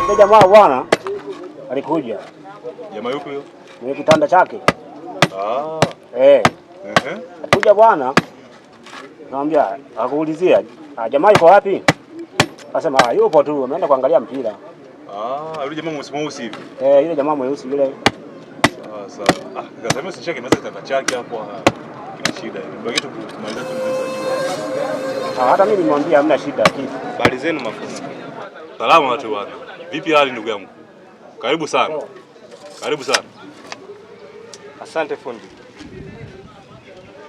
Ndio jamaa bwana alikuja. Jamaa yupi huyo? Mwenye kitanda chake. Kuja bwana. Naambia akuulizia, jamaa yuko wapi? Akasema yupo tu, ameenda kuangalia mpira. Yule jamaa mweusi hivi. Yule jamaa mweusi yule. Sawa. Nikasema usicheke meza kitanda chake hapo. Kina shida hivi. Ndio kitu kumaliza tu mzee. Hata mimi nimwambia hamna shida kitu. Habari zenu mafundi. Salamu watu wana. Vipi hali ndugu yangu? Karibu sana. Karibu sana. Asante fundi.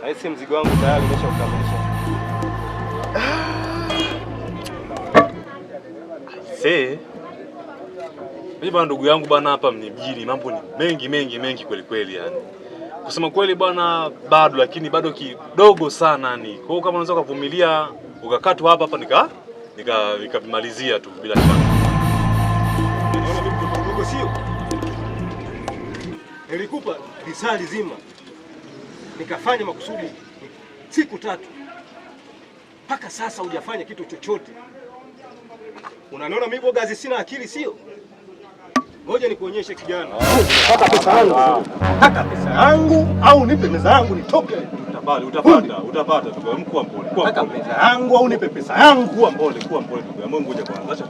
Haisi mzigo wangu tayari umeshakamilisha. Mimi bwana ndugu yangu bwana hapa mjini mambo ni mengi kweli yani. Kusema kweli bwana bado lakini bado kidogo sana yani. Kwa hiyo kama unaweza kuvumilia ukakaa tu hapa nikamalizia tu bila shaka. Unaona mimi mtoto mdogo sio? Nilikupa risali zima. Nikafanya makusudi siku 3. Mpaka sasa hujafanya kitu chochote. Unaniona mimi bogazi sina akili sio? Ngoja nikuonyeshe kijana. Nataka pesa yangu. Nataka pesa yangu au nipe pesa yangu nitoke. Utapata ndugu yangu kwa mpole. Nataka pesa yangu au nipe pesa yangu. Kuwa mpole ndugu yangu. Ngoja kwanza acha.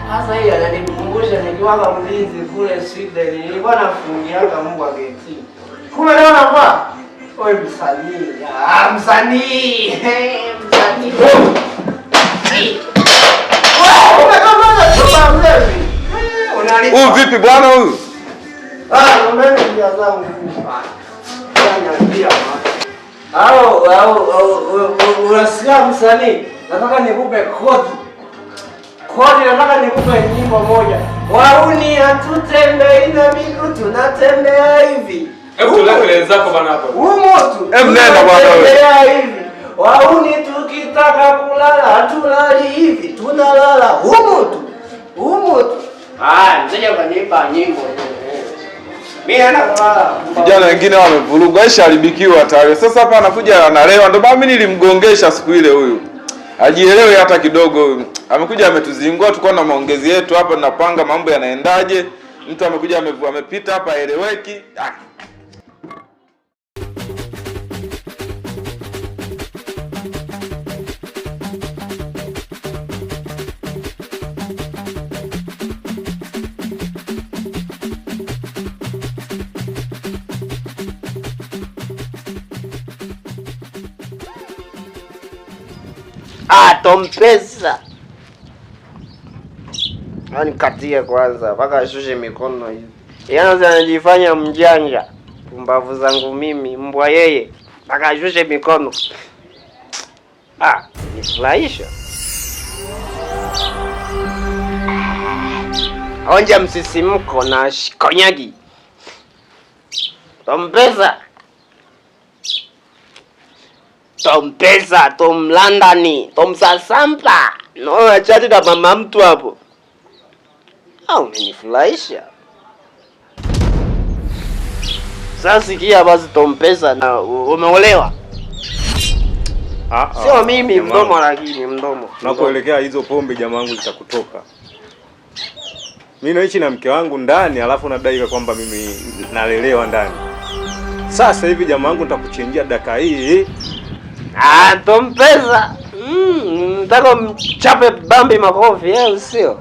Sasa hii ananikumbusha nikiwaka mlinzi kule Sweden, nilikuwa nafungiaga mbwa geti. Kumbe leo navaa. Wewe msanii. Msanii. Msanii. Wewe umekamata chumba mlevi. Unalipa. Vipi bwana huyu? Mbona njia zangu. Ndio. Unasikia msanii? Nataka nikupe kodi. Nataka nikupe nyimbo moja. Wauni hatutembei na miguu tunatembea hivi. Hebu tulekele zako bwana hapa. Umotu. Nenda bwana wewe. Hivi. Wauni tukitaka kulala hatulali hivi. Tunalala umotu. Mzee kanipa nyimbo. Mimi anakulala. Vijana wengine wamevuruga, isharibikiwa tayari. Sasa hapa anakuja analewa. Ndio maana mimi nilimgongesha siku ile huyu. Hajielewi hata kidogo. Amekuja ametuzingua, tuko na maongezi yetu hapa tunapanga mambo yanaendaje. Mtu amekuja amepita hapa eleweki. Tompesa. Nikatie kwanza mpaka ashushe mikono hivi. Yeye anajifanya mjanja. Pumbavu zangu mimi, mbwa yeye. Mpaka ashushe mikono. Nifurahisha. Onja msisimko na konyagi. Tompesa, Tom London, Tom Sasampa. No, chati na mama mtu hapo. Umenifurahisha. Sasa sikia basi Tompesa na umeolewa. Sio mimi mdomo lakini mdomo. Nakuelekea hizo pombe jamaa wangu zitakutoka. Mimi naishi na mke wangu ndani alafu nadai kwamba mimi nalelewa ndani. Sasa hivi jamaa wangu nitakuchenjia dakika hii. Tompesa. Nataka mchape bambi makofi usio.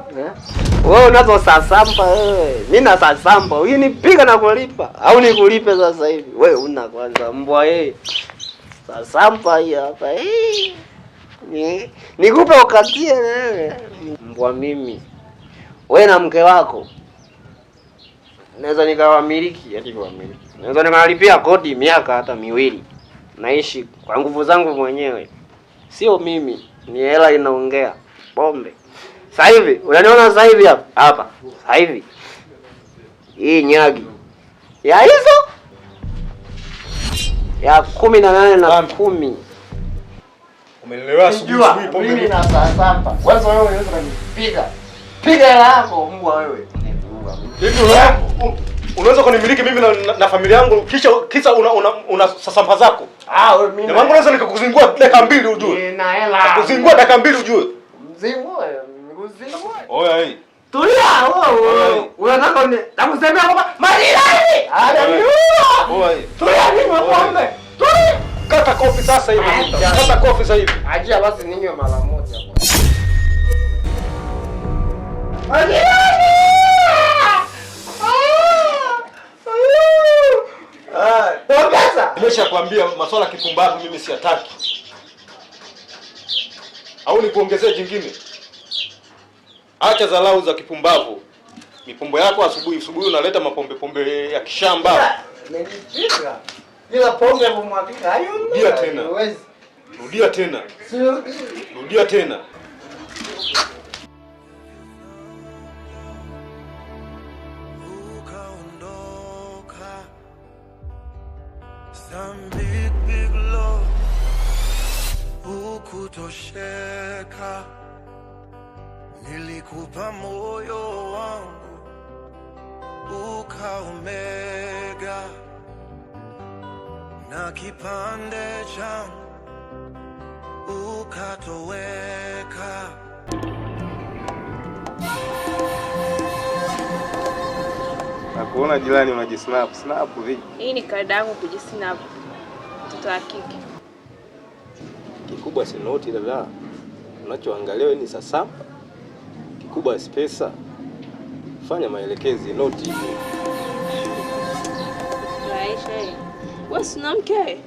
Wewe unazo sasampa wewe. Mimi na sasampa. Unipiga na kulipa au nikulipe sasa hivi? Wewe una kwanza mbwa yeye. Sasampa hii hapa. Nikupe ukatie wewe. Mbwa mimi. Wewe na mke wako. Naweza nikawamiliki, ati kuwamiliki. Naweza nikalipia kodi miaka hata 2. Naishi kwa nguvu zangu mwenyewe. Sio mimi, ni hela inaongea. Pombe. Sasa hivi, unaniona sasa hivi hapa? Sasa hivi. Hii nyagi. Ya hizo? Ya 18 na 10. Umeelewa asubuhi pombe. Mimi na sasa. Kwanza wewe unaweza kunipiga. Piga hela yako mbwa wewe. Hivi wewe Unaweza kunimiliki mimi na familia yangu kisa una sasamba zako. Wewe mimi. Na mambo naweza nikakuzingua dakika 2 ujue. Nina hela. Kuzingua dakika 2 ujue. Mzingue. Oya hii. Tulia wewe. Unataka nakusemea kwamba Malilani. Oya hii. Tulia mimi pombe. Tulia. Kata kofi sasa hivi. Kata kofi sasa hivi. Ajia basi ninywe mara moja kwa. Malilani. Ongeza. Nimeshakwambia masuala kipumbavu mimi siyataki. Au nikuongezee jingine? Acha dharau za kipumbavu. Mipombo yako asubuhi unaleta pombe ya kishamba. Nimejipika. Bila pombe ya kumwagika hayo. Rudia tena. Rudia tena. Rudia tena. Some big love hukutosheka, nilikupa moyo wangu ukaumega, na kipande changu ukatoweka. Nakuona jirani unajisnap vipi? Hii ni kaida yangu kujisnap. Mtoto wa kike. Kikubwa si noti dada. Unachoangalia wewe ni sasamba. Kikubwa si pesa. Fanya maelekezi noti. Aisha. Wewe si mke?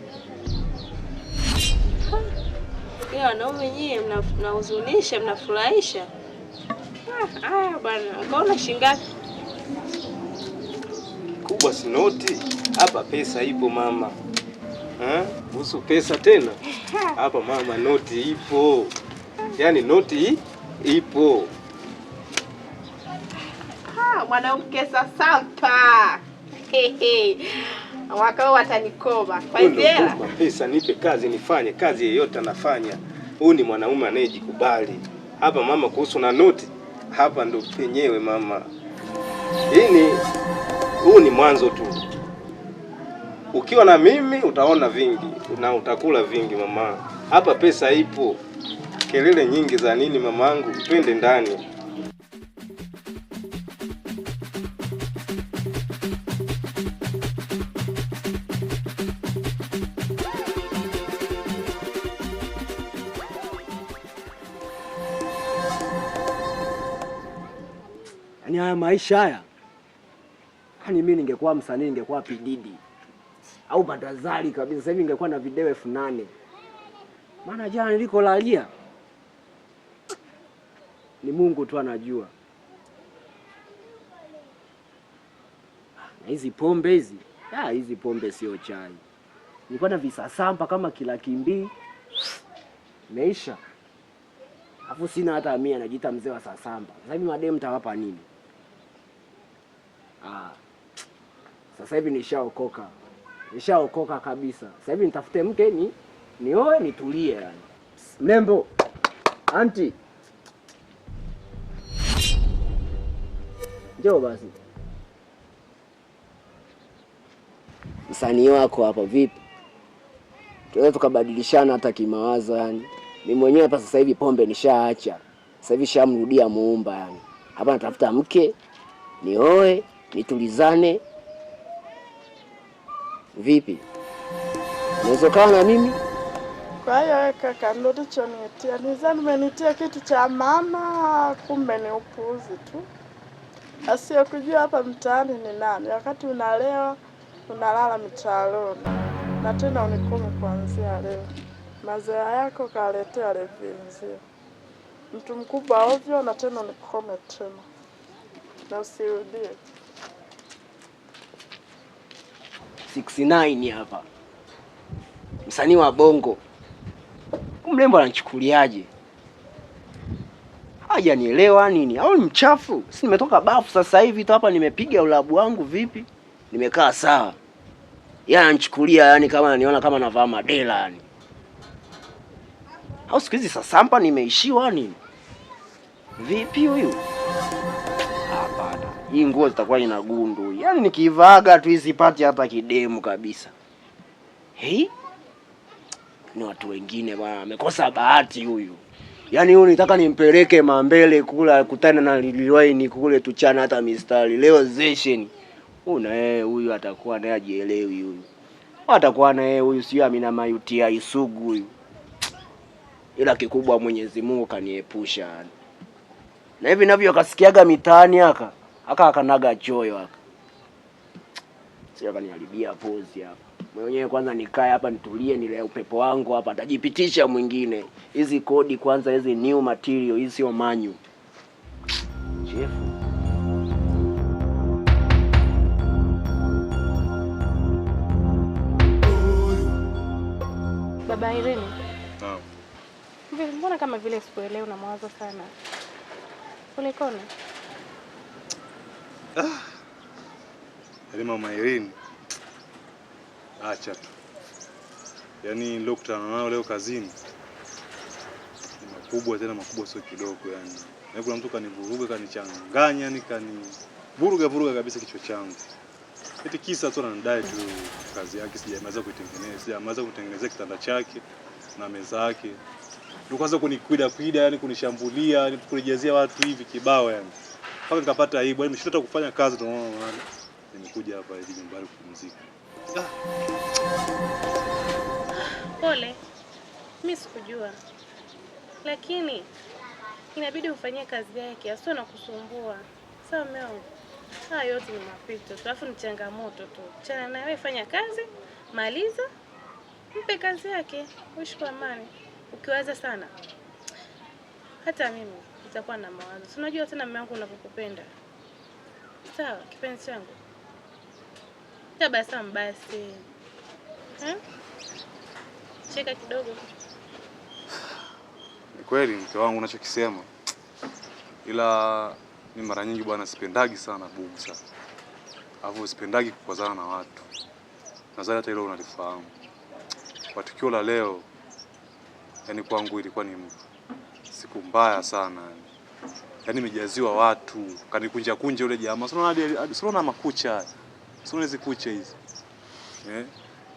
Yeye wanaume nyie mnahuzunisha, mnafurahisha. Bwana, ukaona shingapi? Kubwa si noti. Hapa pesa ipo mama. Kuhusu pesa tena? Hapa mama noti ipo. Yaani noti ipo. Mwanamke sasampa. Mwaka watanikoma. Kwa hivyo pesa nipe kazi nifanye kazi yoyote anafanya. Huyu ni mwanaume anayejikubali. Hapa mama kuhusu na noti. Hapa ndo penyewe mama. Huu ni mwanzo tu. Ukiwa na mimi utaona vingi na utakula vingi mama. Hapa pesa ipo. Kelele nyingi za nini mamangu? Twende ndani. Yaani haya maisha haya. Yaani mimi ningekuwa msanii ningekuwa Pididi au Badazali kabisa. Sasa hivi ningekuwa na video 8,000. Maana jana nilikolalia. Ni Mungu tu anajua. Na hizi pombe hizi. Hizi pombe sio chai. Nilikuwa na visasampa kama kila kimbii. Meisha. Afu sina hata 100 najiita mzee wa sasamba. Sasa hivi madem tawapa nini? Sasa hivi nishaokoka. Nishaokoka kabisa. Sasa hivi nitafute mke nioe nitulie yani. Mlembo. Auntie. Njoo basi. Msanii wako hapa vipi? Tunaweza tukabadilishana hata kimawazo yani. Mimi mwenyewe hapa sasa hivi pombe nishaacha. Sasa hivi shamrudia Muumba yani. Hapa natafuta mke nioe nitulizane. Vipi? Unaweza kaa na mimi? Kwa hiyo kaka ndo ndichonitia. Nizani umenitia kitu cha mama, kumbe ni upuuzi tu. Asiye kujua hapa mtaani ni nani. Wakati unalewa, unalala mitaloni. Na tena unikome kuanzia leo. Mazoea yako kaletea levinzio. Mtu mkubwa ovyo na tena unikome tena. Na usirudie. 69 hapa. Msanii wa Bongo. Mrembo anachukuliaje? Hajanielewa nini? Au ni mchafu? Si nimetoka bafu sasa hivi tu hapa nimepiga ulabu wangu vipi? Nimekaa sawa. Yeye ananichukulia yani kama ananiona kama navaa madela yani. Au siku hizi sasampa nimeishiwa nini? Vipi huyu? Hapana. Hii nguo zitakuwa ina gundu. Yaani nikivaga tu isipati hata kidemu kabisa. Hei? Ni watu wengine bwana, amekosa bahati huyu. Yaani huyu nitaka nimpeleke Mambele kula kutana na Liliwaini kule tuchana hata mistari. Leo session. Una huyu atakuwa naye ajielewi huyu. Atakuwa na yeye huyu sio Amina Mayutia Isugu huyu. Ila kikubwa Mwenyezi Mungu kaniepusha. Na hivi navyo akasikiaga mitaani akanaga choyo aka. Sio kaniharibia pozi hapa. Mwenyewe kwanza nikae hapa nitulie nile upepo wangu hapa atajipitisha mwingine. Hizi kodi kwanza hizi new material hizi sio manyu. Chef. Baba Irene. Naam. Mbona kama vile sikuelewi na mawazo sana? Kulikoni? Yaani Mama Irene. Acha tu. Yaani nilokutana nao leo kazini. Ni makubwa tena makubwa sio kidogo yani. Na kuna mtu kanivuruga kanichanganya yani kanivuruga kabisa kichwa changu. Eti kisa tu anadai tu kazi yake sijamaliza kutengeneza kitanda chake na meza yake. Ndio kwanza kunikwida yani kunishambulia yani kunijazia watu hivi kibao yani. Mpaka nikapata aibu yani nimeshindwa kufanya kazi ndio maana nimekuja hapa hivi nyumbani kupumzika. Pole. Mimi sikujua. Lakini inabidi ufanyie kazi yake, asio na kusumbua. Sawa mume wangu. Haya yote ni mapito tu, alafu ni changamoto tu. Chana na wewe fanya kazi, maliza, mpe kazi yake, uishi kwa amani. Ukiwaza sana, hata mimi nitakuwa na mawazo. Si unajua tena mume wangu unavyokupenda. Sawa, kipenzi changu. Tabasamu basi. Cheka kidogo. Ni kweli mke wangu unachokisema. Ila ni mara nyingi bwana sipendagi sana bubu sana. Alafu sipendagi kukozana na watu. Nadhani hata hilo unalifahamu. Kwa tukio la leo yani kwangu ilikuwa ni siku mbaya sana yani. Yaani nimejaziwa watu, kanikunja yule jamaa. Unaona makucha. Unaona hizo kucha hizi.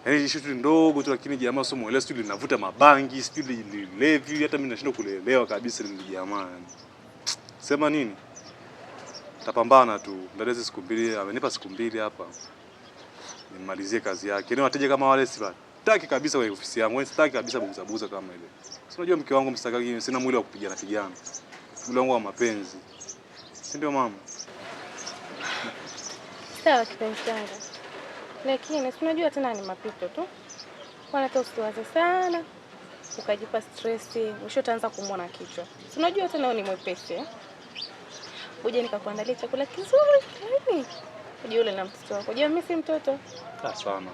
Yaani shughuli ndogo tu lakini jamaa sio muelewa, sio linavuta mabangi, sio lilevi, hata mimi nashindwa kuelewa kabisa ile jamaa yani. Sema nini? Tapambana tu. Ndalezi siku mbili, amenipa siku mbili hapa. Nimalizie kazi yake. Yaani wateja kama wale sitaki kabisa kwa ofisi yangu. Sitaki kabisa buza kama ile. Si unajua mke wangu msitaki, sina mwili wa kupigana. Mwili wangu wa mapenzi. Si ndio mama? Sawa kipenzi changu. Lakini unajua tena ni mapito tu. Wala hata usiwaze sana. Ukajipa stress, mwisho utaanza kuumwa na kichwa. Unajua tena wewe ni mwepesi. Uje nikakuandalia chakula kizuri. Uje ule na mtoto wako. Je, mimi si mtoto? Sana.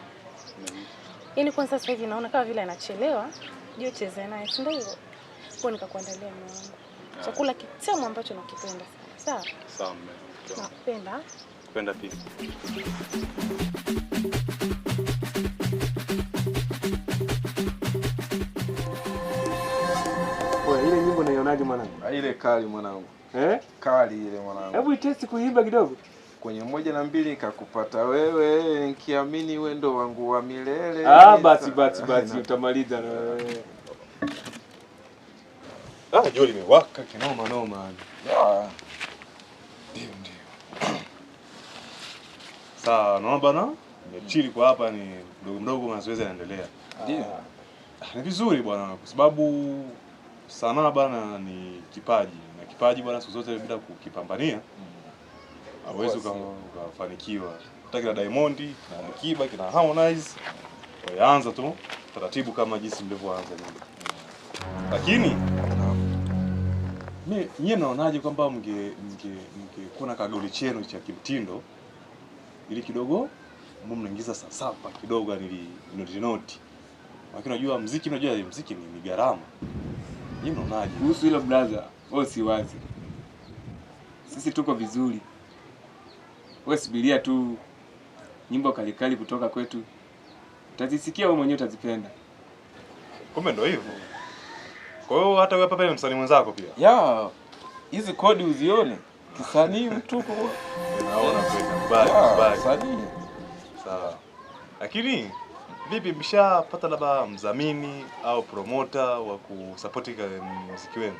Yaani kwanza sasa hivi naona kama vile anachelewa. Je, ucheze naye, si ndio hivyo? Kwa nikakuandalia mume wangu. Chakula kitamu ambacho nakipenda sana. Sawa? Sawa mume. Nakupenda. Kupenda pia. Ile nyimbo naionaje mwanangu? Ile kali mwanangu. Kali ile mwanangu. Hebu itesti kuimba kidogo. Kwenye 1 na 2 nikakupata wewe, nikiamini wewe ndo wangu wa milele. Basi utamaliza na wewe. Jua limewaka kinoma. Ndio. Sawa, naona bana. Nimechili kwa hapa ni mdogo mazoezi yanaendelea. Ndio. Ni vizuri bwana kwa sababu sanaa bana ni kipaji. Na kipaji bwana siku zote bila kukipambania hauwezi ukafanikiwa. Hata kina Diamond, na Kiba, kina Harmonize waanza tu taratibu kama jinsi mlivyoanza nyinyi. Lakini nyie mnaonaje kwamba mngekuwa kagoli chenu cha kimtindo ili kidogo mnaingiza sasapa kidogo ni noti. Lakini unajua muziki ni gharama. Nyie mnaonaje? Kuhusu hilo brother, wewe si wazi. Sisi tuko vizuri. Wewe subiria tu nyimbo kali kutoka kwetu. Utazisikia wewe mwenyewe utazipenda. Kumbe ndio hivyo. Kwa hiyo hata wewe hapa msanii mwenzako pia. Hizi kodi uzione. Kisanii mtupu. Naona kweli. Kisanii. Sawa. Lakini vipi mshapata labda mdhamini au promoter wa kusupport muziki wenu?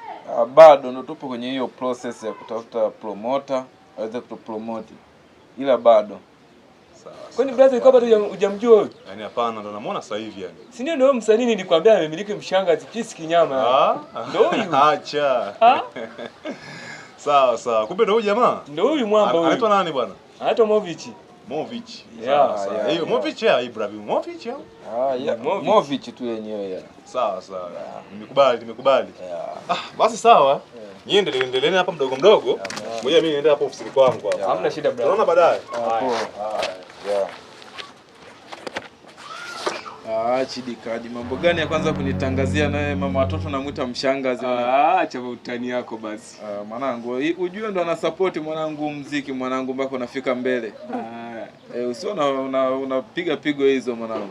Bado ndo tupo kwenye hiyo process ya kutafuta promoter aweze kutupromote. Ila bado. Sawa. Kwani brother ilikuwa bado hujamjua wewe? Yaani hapana, ndo namuona sasa hivi yani. Si ndio msanii nilikwambia amemiliki mshangazi Peace Kinyama. Ndio huyu. Acha. Sawa. Kumbe ndio huyu jamaa? Ndio huyu mwamba huyu. Anaitwa nani bwana? Anaitwa Movic. Sawa. Hiyo Movic ya Ibrahim Movic ya? Movic tu yenyewe ya. Sawa. Nimekubali. Basi sawa. Nyie endeleeni hapa mdogo mdogo. Ngoja mimi niende hapo ofisini kwangu hapa. Hamna shida brother. Tunaona baadaye. Chidi Kadi, mambo gani ya kwanza kunitangazia naye mama watoto namuita mshangazi? Acha utani yako basi. Mwanangu, ujue ndo ana support mwanangu muziki mwanangu mpaka unafika mbele. Usiona unapiga pigo hizo mwanangu.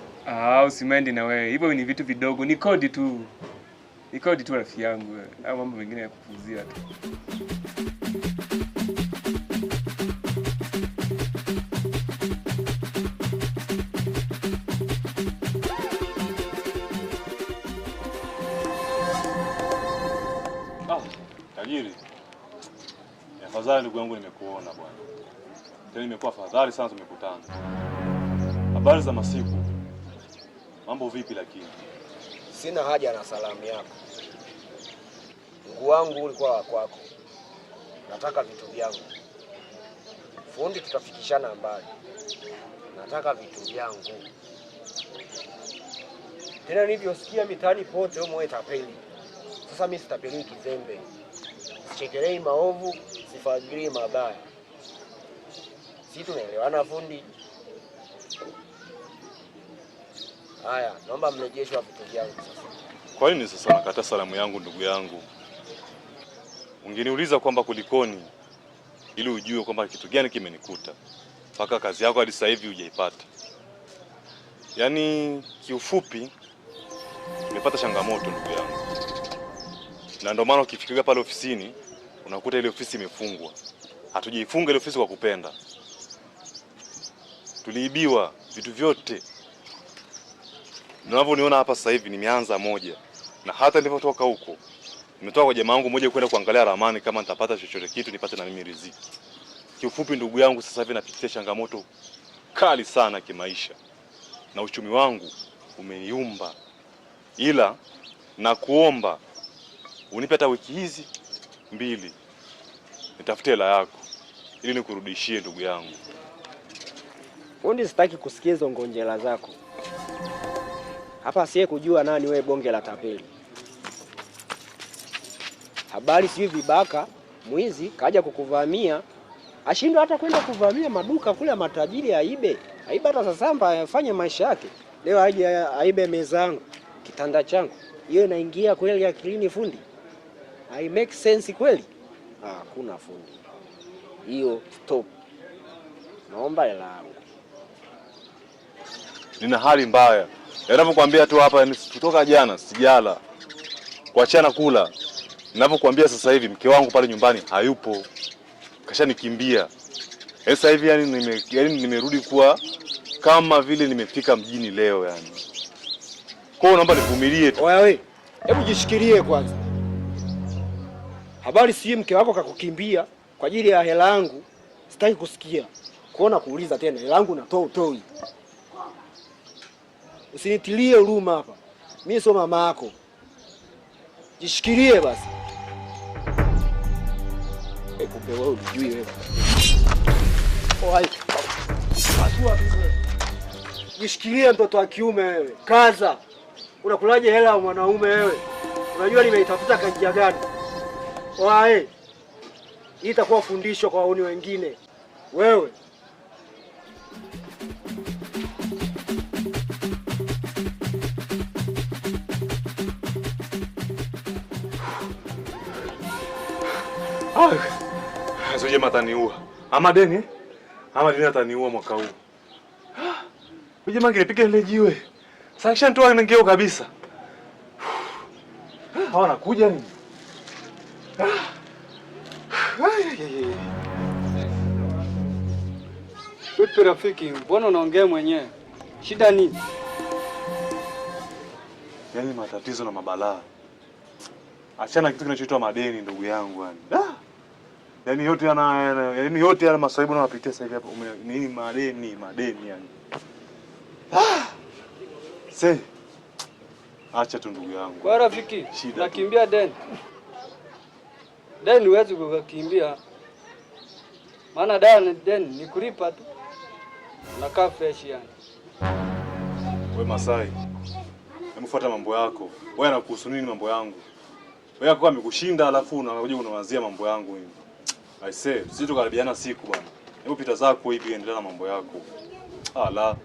Usimendi na wewe. Hivyo ni vitu vidogo, ni kodi tu. Ni kodi tu rafiki yangu wewe. Au mambo mengine ya kupuzia tu. Tajiri. Afadhali ndugu yangu nimekuona bwana. Tena nimekuwa afadhali sana tumekutana. Habari za masiku. Mambo vipi lakini? Sina haja na salamu yako. Mungu wangu ulikuwa kwako. Nataka vitu vyangu. Fundi tutafikishana mbali. Nataka vitu vyangu. Tena nilivyosikia mitaani pote wewe tapeli. Sasa mimi sitapeli kizembe. Sichekelei maovu, sifadhili mabaya. Sisi tunaelewana fundi. Haya, naomba mrejesho wa vitu vyangu sasa. Kwa nini sasa nakata salamu yangu ndugu yangu? Ungeniuliza kwamba kulikoni ili ujue kwamba kitu gani kimenikuta. Paka kazi yako hadi sasa hivi hujaipata. Yaani kiufupi nimepata changamoto ndugu yangu. Na ndio maana ukifikiria pale ofisini unakuta ile ofisi imefungwa. Hatujaifunga ile ofisi kwa kupenda. Tuliibiwa vitu vyote. Unavyoniona hapa sasa hivi nimeanza moja. Na hata nilipotoka huko nimetoka kwa jamaa wangu mmoja kwenda kuangalia ramani kama nitapata chochote kitu nipate na mimi riziki. Kiufupi ndugu yangu sasa hivi napitia changamoto kali sana kimaisha. Na uchumi wangu umeyumba. Ila na kuomba unipe hata wiki hizi 2 nitafute hela yako ili nikurudishie ndugu yangu. Fundi, sitaki kusikia hizo ngonjera zako. Hapa siye kujua nani wewe bonge la tapeli. Habari sio vibaka, mwizi kaja kukuvamia. Ashindwa hata kwenda kuvamia maduka kule matajiri aibe. Aiba hata sasamba afanye maisha yake. Leo aje aibe meza yangu, kitanda changu. Hiyo inaingia kweli akilini fundi? I make sense kweli? Hakuna fundi. Hiyo stop. Naomba hela yangu. Nina hali mbaya. Ninapokuambia tu hapa kutoka jana sijala. Kuachana kula. Ninapokuambia sasa hivi mke wangu pale nyumbani hayupo. Kashanikimbia. Sasa hivi yani nimerudi kuwa kama vile nimefika mjini leo yani. Kwa hiyo naomba nivumilie tu. Oya we, hebu jishikilie kwanza. Habari si mke wako kakukimbia kwa ajili ya hela yangu. Sitaki kusikia. Kuona kuuliza tena hela yangu natoa utoi. Usinitilie huruma hapa. Mimi sio mama yako. Jishikilie basi. Kumbe wewe unijui wewe. Oi. Atua wewe. Jishikilie mtoto wa kiume wewe. Kaza. Unakulaje hela ya mwanaume wewe? Unajua nimeitafuta kanjia gani? Wae. Hii itakuwa fundisho kwa wauni wengine. Wewe. Hazo jamaa ataniua. Ama deni? Ama deni ataniua mwaka huu. Huyu jamaa angenipiga ile jiwe. Sasa kishanitoa ngeo kabisa. Hawana kuja nini? Vipi rafiki, mbona unaongea mwenyewe? Shida nini? Yaani matatizo na mabalaa. Achana kitu kinachoitwa madeni ndugu yangu yani. Yaani yote yana masaibu nawapitia sasa hivi hapa. Nini madeni yani. Acha tu ndugu yangu. Kwa rafiki, nakimbia deni. Deni huwezi kukimbia. Maana deni ni kulipa tu. Nakaa fresh yani. Wewe Masai, hebu mambo yako. Wewe anakuhusu nini mambo yangu? Wewe kwa amekushinda alafu unakuja unawazia mambo yangu hivi. I say, sisi tukaribiana siku bwana. Hebu pita zako hivi endelea na mambo yako. La.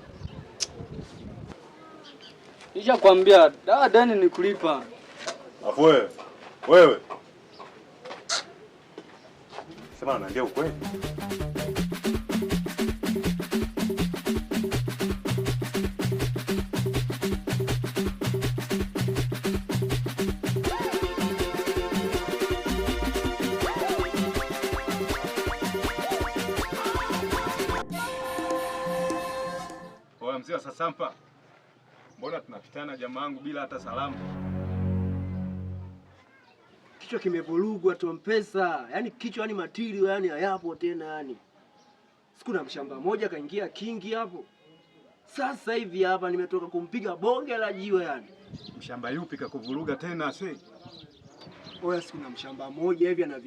Nisha kwambia, deni ni kulipa. Afu wewe. Sema naambia ukweli. Mzee wa Sasampa, mbona tunapitana jamaangu bila hata salamu? Kichwa kimevurugwa Tompesa, yaani kichwa yani matirio yani hayapo tena yani. Siku na mshamba moja kaingia kingi hapo. Sasa hivi hapa nimetoka kumpiga bonge la jiwe yani. Mshamba yupi kakuvuruga tena swe? Oya, siku na mshamba moja hivi ana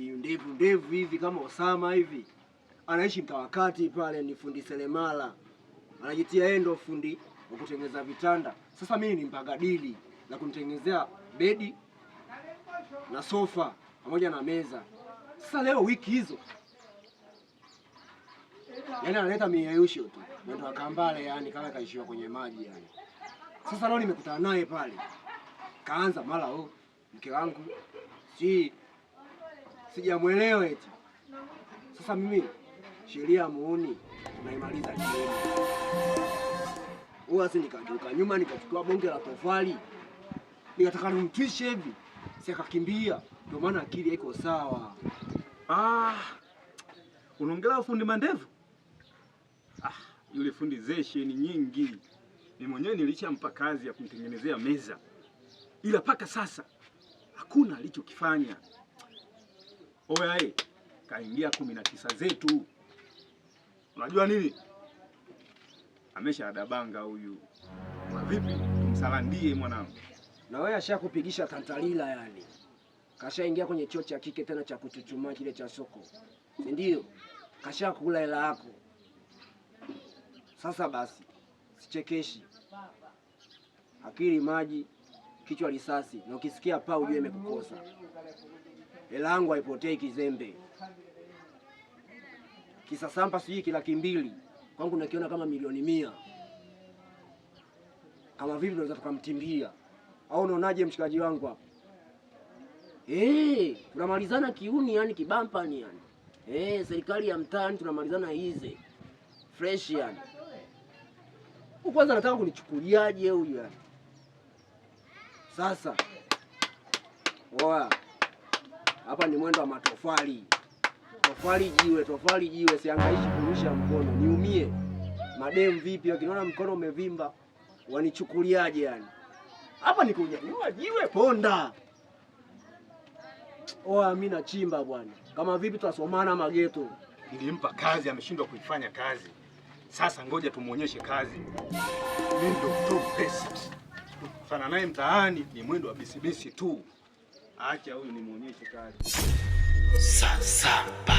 ndevu hivi kama Osama hivi. Anaishi Mtawakati pale, ni fundi seremala. Anajitia yeye ndo fundi wa kutengeneza vitanda. Sasa mimi ni mpagadili na kunitengenezea bedi na sofa pamoja na meza. Sasa leo wiki hizo yani analeta mieyusho tu. Ndio akambale yani kama kaishiwa kwenye maji yani. Sasa leo nimekutana naye pale. Kaanza mara mke wangu sijamuelewa eti. Sasa mimi sheria muuni naimaliza jioni. Uasi nikatoka nyuma nikachukua bonge la tofali. Nikataka nimtwishe hivi. Si akakimbia. Ndio maana akili haiko sawa. Unaongelea fundi mandevu? Yule fundi zesheni nyingi. Mimi mwenyewe nilishampa kazi ya kumtengenezea meza. Ila paka sasa hakuna alichokifanya. Oya kaingia 19 zetu. Unajua nini? Amesha adabanga huyu. Vipi? Tumsalandie mwanangu. Na wewe ashakupigisha tantalila yani. Kashaingia kwenye choo cha kike tena cha kuchuchumaa kile cha soko. Si ndio? Kashakula hela yako. Sasa basi, sichekeshi. Akili maji, kichwa risasi. Na ukisikia paa ujue imekukosa. Hela yangu haipotei kizembe. Kisasampa sijui kila200. Kwangu nakiona kama milioni 100. Kama vipi tunaweza tukamtimbia? Au unaonaje mshikaji wangu hapa? Tunamalizana kiuni yani kibampani yani. Serikali ya mtaani tunamalizana hizi. Fresh yani. Kwanza nataka kunichukuliaje huyu yani? Sasa. Oa. Hapa ni mwendo wa matofali. Tofali jiwe, siangaishi kurusha mkono, niumie. Madem vipi wakiniona mkono umevimba, wanichukuliaje yani? Hapa niko kunyanyua jiwe ponda. Mimi nachimba bwana. Kama vipi tutasomana mageto. Nilimpa kazi ameshindwa kuifanya kazi. Sasa ngoja tumuonyeshe kazi. Mimi ndo Tompesa. Kufana naye mtaani ni mwendo wa bisibisi tu. Acha huyu nimuonyeshe kazi. Sasampa.